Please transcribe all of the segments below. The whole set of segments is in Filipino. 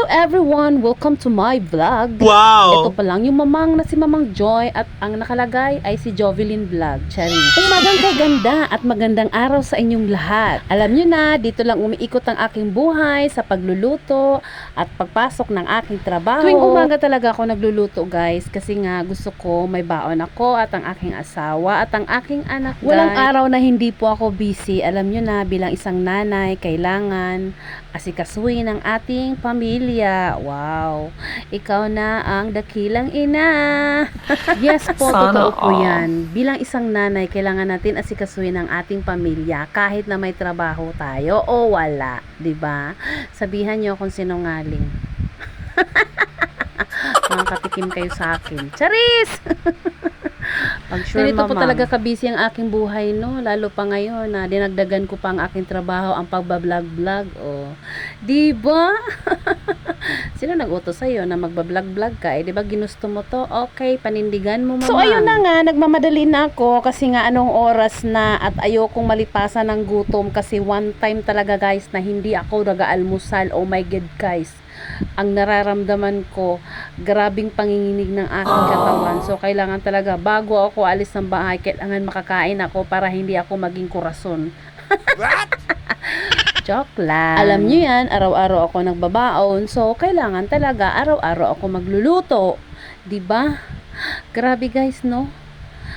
everyone! Welcome to my vlog. Wow! Ito pa lang yung mamang na si Mamang Joy at ang nakalagay ay si Jovelyn Vlog. Charis. Umagang kaganda at magandang araw sa inyong lahat. Alam nyo na, dito lang umiikot ang aking buhay sa pagluluto at pagpasok ng aking trabaho. Tuwing umaga talaga ako nagluluto guys kasi nga gusto ko may baon ako at ang aking asawa at ang aking anak. Walang araw na hindi po ako busy. Alam nyo na, bilang isang nanay, kailangan asikasuhin ang ating pamilya. Wow! Ikaw na ang dakilang ina. Yes po, totoo po yan. Bilang isang nanay, kailangan natin asikasuhin ang ating pamilya kahit na may trabaho tayo o wala. 'Di ba? Sabihan niyo kung sinungaling. Mga katikim kayo sa akin. Charis! Pag sure, ganito po talaga kabisi ang aking buhay, no? Lalo pa ngayon na dinagdagan ko pa ang aking trabaho, ang pagbablog-vlog. Oh. Diba? Sino nag-utos sa'yo na magbablog-vlog ka? Eh, diba ginusto mo to? Okay, panindigan mo, mama. So, ayun na nga, nagmamadali na ako kasi nga anong oras na at ayokong malipasan ng gutom kasi one time talaga, guys, na hindi ako nag-aalmusal. Oh my God, guys. Ang nararamdaman ko, grabing panginginig ng aking katawan. So, kailangan talaga, bago ako alis ng bahay, kailangan makakain ako para hindi ako maging kurason. What? Joke lang. Alam nyo yan, araw-araw ako nagbabaon. So, kailangan talaga, araw-araw ako magluluto. Diba? Grabe guys, no?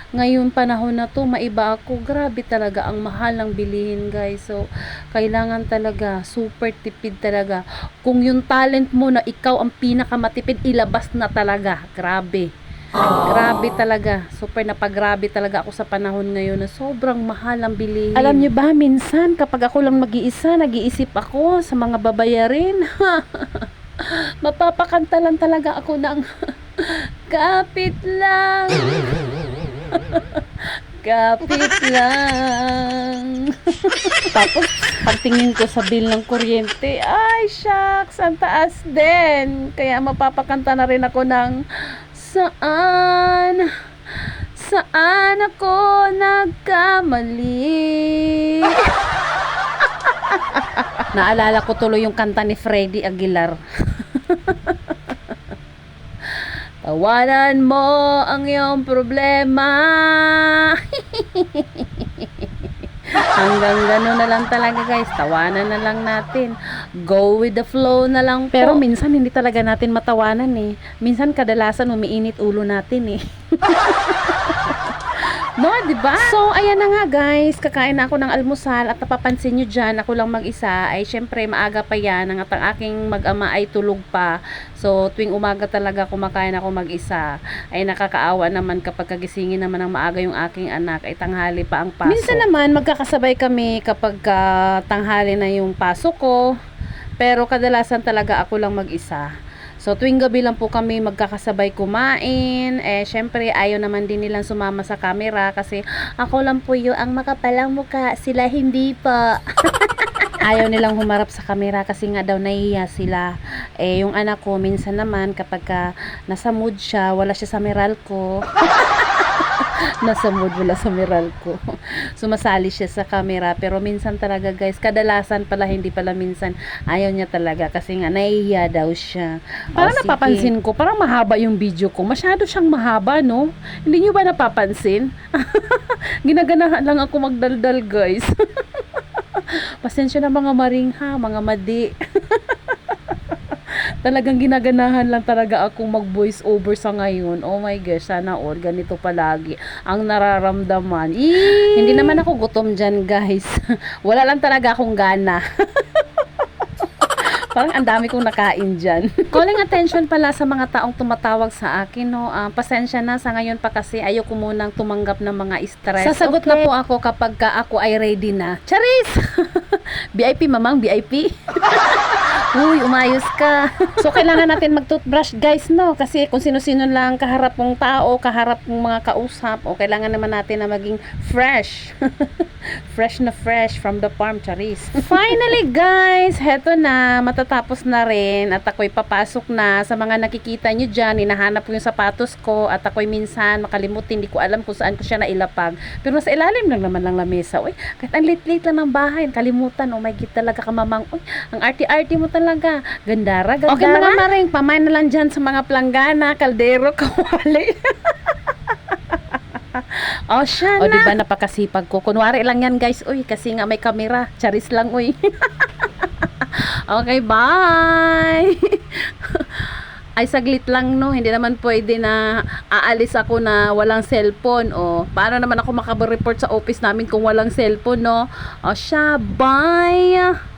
Ngayon panahon na to, maiba ako. Grabe talaga ang mahal ng bilihin, guys. So, kailangan talaga super tipid talaga. Kung yung talent mo na ikaw ang pinakamatipid, ilabas na talaga. Grabe. Grabe talaga. Super napagrabe talaga ako sa panahon ngayon na sobrang mahal ang bilihin. Alam nyo ba, minsan kapag ako lang mag-iisa, nag-iisip ako sa mga babayarin. Mapapakanta lang talaga ako ng kapit lang. Kapit lang. Tapos pagtingin ko sa bill ng kuryente, ay shucks, ang taas din. Kaya mapapakanta na rin ako ng saan ako nagkamali. Naalala ko tuloy yung kanta ni Freddie Aguilar. Tawanan mo ang iyong problema. Hanggang gano'n na lang talaga guys. Tawanan na lang natin. Go with the flow na lang po. Pero minsan hindi talaga natin matawanan eh. Minsan kadalasan umiinit ulo natin eh. No, diba? So, ayan na nga guys, kakain na ako ng almusal at napapansin nyo dyan, ako lang mag-isa, ay syempre maaga pa yan, at ang aking mag-ama ay tulog pa. So, tuwing umaga talaga kumakain ako mag-isa. Ay nakakaawa naman kapag kagisingin naman ng maaga yung aking anak, ay tanghali pa ang pasok. Minsan naman, magkakasabay kami kapag tanghali na yung pasok ko, pero kadalasan talaga ako lang mag-isa. So, tuwing gabi lang po kami magkakasabay kumain. Eh, syempre, ayaw naman din nilang sumama sa camera kasi ako lang po yung ang makapalang mukha. Sila hindi pa. Ayaw nilang humarap sa camera kasi nga daw nahihiya sila. Eh, yung anak ko, minsan naman kapag nasa mood siya, wala siya sa Meralco. Nasa mood, wala sa Meralco. Sumasali siya sa camera. Pero minsan talaga guys, kadalasan pala, hindi pala minsan, ayaw niya talaga kasi nga nahihiya daw siya. Parang napapansin ko, parang mahaba yung video ko. Masyado siyang mahaba, no? Hindi niyo ba napapansin? Ginaganahan lang ako magdaldal guys. Pasensya na mga maring ha, mga madi. Talagang ginaganahan lang talaga akong mag voice over sa ngayon. Oh my gosh, sana all ganito palagi ang nararamdaman. Hindi naman ako gutom dyan guys. Wala lang talaga akong gana. Parang ang dami kong nakain dyan. Calling attention pala sa mga taong tumatawag sa akin, no? Pasensya na sa ngayon pa kasi ayoko munang tumanggap ng mga stress. Sasagot na po ako kapag ako ay ready na. Charis! VIP mamang, VIP. Uy, umayos ka. So, kailangan natin mag-toothbrush guys, no? Kasi kung sino-sino lang kaharap mong tao, kaharap mong mga kausap, o kailangan naman natin na maging fresh. Fresh na fresh from the farm, Charis. Finally guys, heto na, matatapos na rin at ako'y papasok na. Sa mga nakikita nyo dyan, hinahanap ko yung sapatos ko at ako'y minsan makalimutin, hindi ko alam kung saan ko siya nailapag. Pero nasa ilalim lang naman lang lamesa. Uy, kahit ang late-late lang ng bahay, kalimutan. Oh my God, talaga ka mamang. Uy, ang arty-arty mo talaga. talaga. Gandara, gandara. Okay mga maring, pamain na lang dyan sa mga planggana, kaldero, kawali. Oh, siya na. O, diba napakasipag ko. Kunwari lang yan, guys. Uy, kasi nga may kamera. Charis lang, uy. Okay, bye. Ay, saglit lang, no. Hindi naman pwede na aalis ako na walang cellphone. O, paano naman ako makabareport sa office namin kung walang cellphone, no? O, siya, bye.